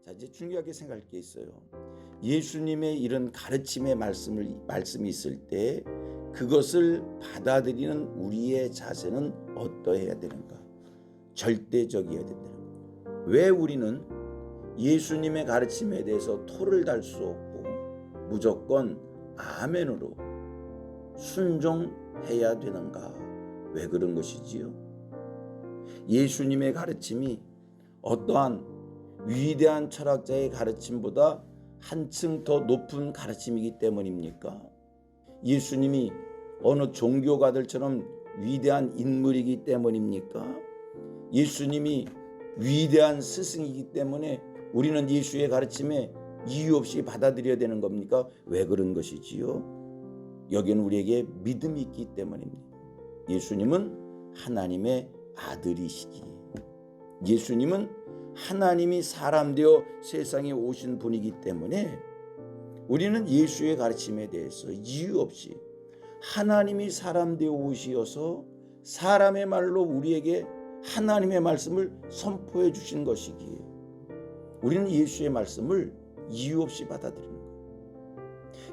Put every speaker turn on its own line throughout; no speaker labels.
자, 이제 중요하게 생각할 게 있어요. 예수님의 이런 가르침의 말씀이 있을 때 그것을 받아들이는 우리의 자세는 어떠해야 되는가? 절대적이어야 된다는 거예요. 왜 우리는 예수님의 가르침에 대해서 토를 달 수 없고 무조건 아멘으로 순종해야 되는가? 왜 그런 것이지요? 예수님의 가르침이 어떠한 위대한 철학자의 가르침보다 한층 더 높은 가르침이기 때문입니까? 예수님이 어느 종교가들처럼 위대한 인물이기 때문입니까? 예수님이 위대한 스승이기 때문에 우리는 예수의 가르침에 이유 없이 받아들여야 되는 겁니까? 왜 그런 것이지요? 여기는 우리에게 믿음이 있기 때문입니다. 예수님은 하나님의 아들이시기에, 예수님은 하나님이 사람 되어 세상에 오신 분이기 때문에 우리는 예수의 가르침에 대해서 이유 없이 하나님이 사람 되어 오시어서 사람의 말로 우리에게 하나님의 말씀을 선포해 주신 것이기에 우리는 예수의 말씀을 이유 없이 받아들이는 거예요.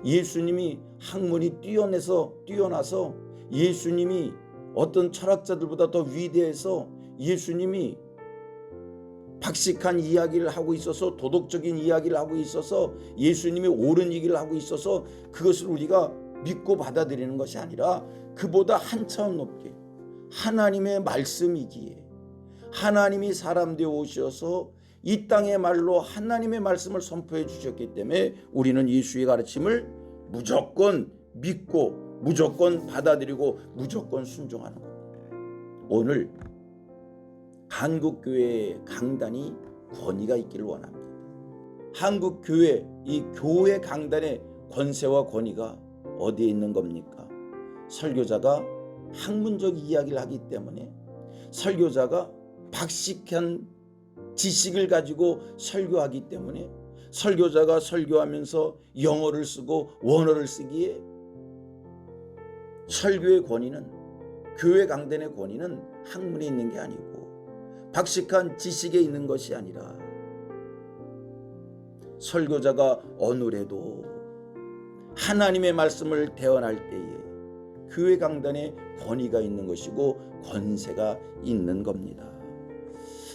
예수님이 학문이 뛰어나서 예수님이 어떤 철학자들보다 더 위대해서 예수님이 박식한 이야기를 하고 있어서 도덕적인 이야기를 하고 있어서 예수님이 옳은 얘기를 하고 있어서 그것을 우리가 믿고 받아들이는 것이 아니라 그보다 한 차원 높게 하나님의 말씀이기에 하나님이 사람 되어 오셔서 이 땅의 말로 하나님의 말씀을 선포해 주셨기 때문에 우리는 예수의 가르침을 무조건 믿고 무조건 받아들이고 무조건 순종하는 겁니다. 오늘 한국교회의 강단이 권위가 있기를 원합니다. 한국교회, 이 교회 강단의 권세와 권위가 어디에 있는 겁니까? 설교자가 학문적 이야기를 하기 때문에, 설교자가 박식한 지식을 가지고 설교하기 때문에, 설교자가 설교하면서 영어를 쓰고 원어를 쓰기에 설교의 권위는, 교회 강단의 권위는 학문에 있는 게 아니고 박식한 지식에 있는 것이 아니라 설교자가 어눌해도 하나님의 말씀을 대언할 때에 교회 강단에 권위가 있는 것이고 권세가 있는 겁니다.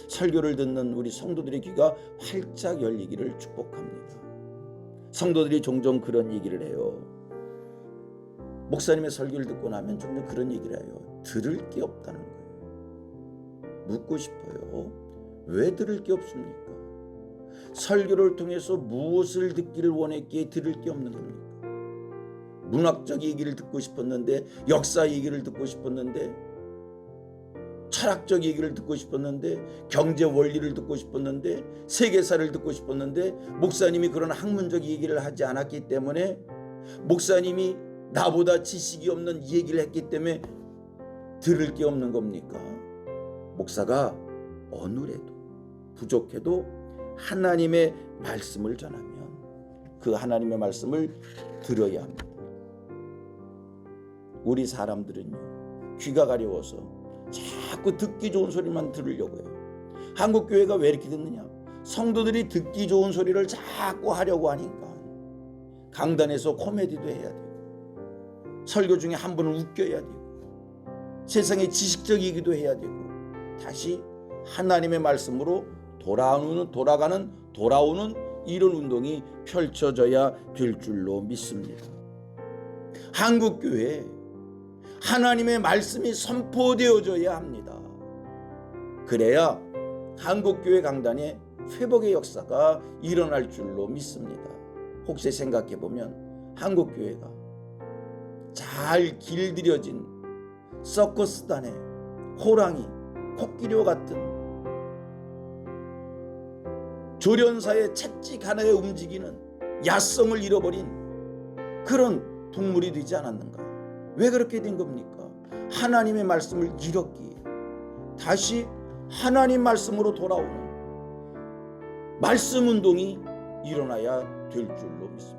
설교를 듣는 우리 성도들의 귀가 활짝 열리기를 축복합니다. 성도들이 종종 그런 얘기를 해요. 목사님의 설교를 듣고 나면 종종 그런 얘기를 해요. 들을 게 없다는 거예요. 묻고 싶어요. 왜 들을 게 없습니까? 설교를 통해서 무엇을 듣기를 원했기에 들을 게 없는 겁니까? 문학적 얘기를 듣고 싶었는데, 역사 얘기를 듣고 싶었는데, 철학적 얘기를 듣고 싶었는데, 경제 원리를 듣고 싶었는데, 세계사를 듣고 싶었는데 목사님이 그런 학문적 얘기를 하지 않았기 때문에, 목사님이 나보다 지식이 없는 얘기를 했기 때문에 들을 게 없는 겁니까? 목사가 어눌해도 부족해도 하나님의 말씀을 전하면 그 하나님의 말씀을 들어야 합니다. 우리 사람들은요, 귀가 가려워서 자꾸 듣기 좋은 소리만 들으려고 해요. 한국교회가 왜 이렇게 듣느냐? 성도들이 듣기 좋은 소리를 자꾸 하려고 하니까 강단에서 코미디도 해야 되고, 설교 중에 한 번은 웃겨야 되고, 세상의 지식적 얘기도 해야 되고, 다시 하나님의 말씀으로 돌아오는 이런 운동이 펼쳐져야 될 줄로 믿습니다. 한국교회에 하나님의 말씀이 선포되어져야 합니다. 그래야 한국교회 강단에 회복의 역사가 일어날 줄로 믿습니다. 혹시 생각해보면 한국교회가 잘 길들여진 서커스단의 호랑이, 코끼리와 같은 조련사의 채찍 하나에 움직이는 야성을 잃어버린 그런 동물이 되지 않았는가? 왜 그렇게 된 겁니까? 하나님의 말씀을 잃었기에 다시 하나님 말씀으로 돌아오는 말씀 운동이 일어나야 될 줄로 믿습니다.